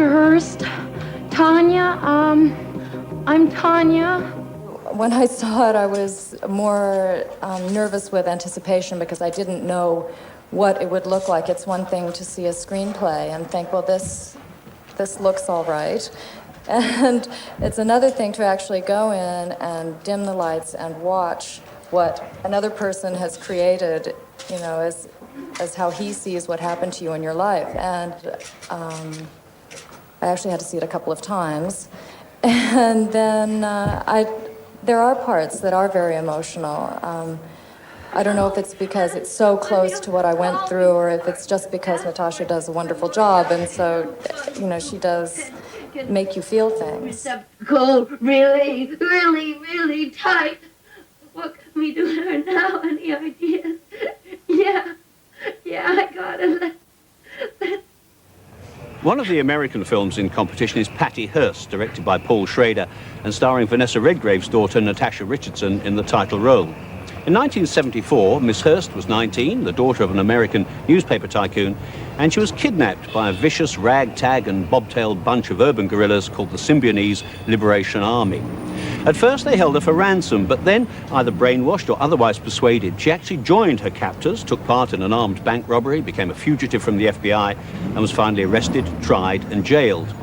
Hearst. Tanya, I'm Tanya. When I saw it, I was more nervous with anticipation because I didn't know what it would look like. It's one thing to see a screenplay and think, well, this looks all right. And it's another thing to actually go in and dim the lights and watch what another person has created, you know, as how he sees what happened to you in your life. And I actually had to see it a couple of times. And then there are parts that are very emotional. I don't know if it's because it's so close to what I went through or if it's just because Natasha does a wonderful job, and so, you know, she does make you feel things. Cold, really, really, really tight. What can we do to her now? Any ideas? Yeah, I got it. One of the American films in competition is Patty Hearst, directed by Paul Schrader and starring Vanessa Redgrave's daughter Natasha Richardson in the title role. In 1974, Miss Hearst was 19, the daughter of an American newspaper tycoon, and she was kidnapped by a vicious ragtag and bobtailed bunch of urban guerrillas called the Symbionese Liberation Army. At first they held her for ransom, but then, either brainwashed or otherwise persuaded, she actually joined her captors, took part in an armed bank robbery, became a fugitive from the FBI, and was finally arrested, tried and jailed.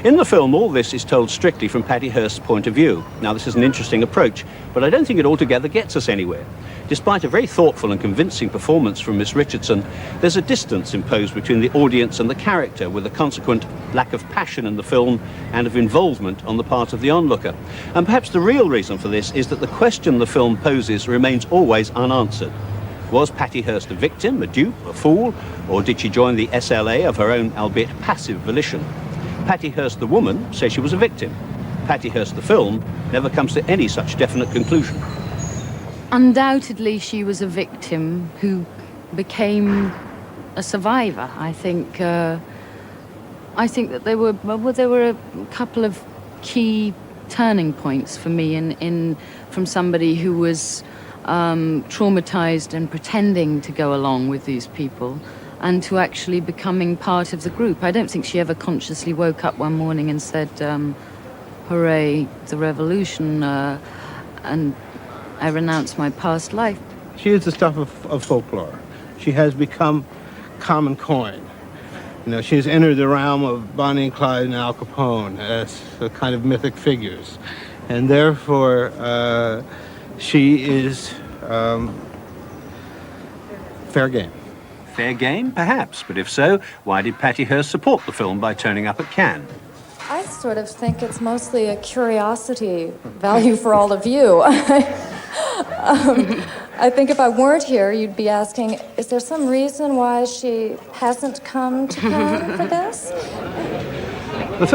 In the film, all this is told strictly from Patty Hearst's point of view. Now, this is an interesting approach, but I don't think it altogether gets us anywhere. Despite a very thoughtful and convincing performance from Miss Richardson, there's a distance imposed between the audience and the character, with a consequent lack of passion in the film and of involvement on the part of the onlooker. And perhaps the real reason for this is that the question the film poses remains always unanswered. Was Patty Hearst a victim, a dupe, a fool, or did she join the SLA of her own, albeit passive, volition? Patty Hearst, the woman, says she was a victim. Patty Hearst, the film, never comes to any such definite conclusion. Undoubtedly, she was a victim who became a survivor. I think that there were a couple of key turning points for me from somebody who was traumatized and pretending to go along with these people, and to actually becoming part of the group. I don't think she ever consciously woke up one morning and said, hooray, the revolution, and I renounce my past life. She is the stuff of folklore. She has become common coin. You know, she has entered the realm of Bonnie and Clyde and Al Capone as a kind of mythic figures. And therefore, she is fair game. Fair game, perhaps, but if so, why did Patty Hearst support the film by turning up at Cannes? I sort of think it's mostly a curiosity value for all of you. I think if I weren't here, you'd be asking, is there some reason why she hasn't come to Cannes for this? The film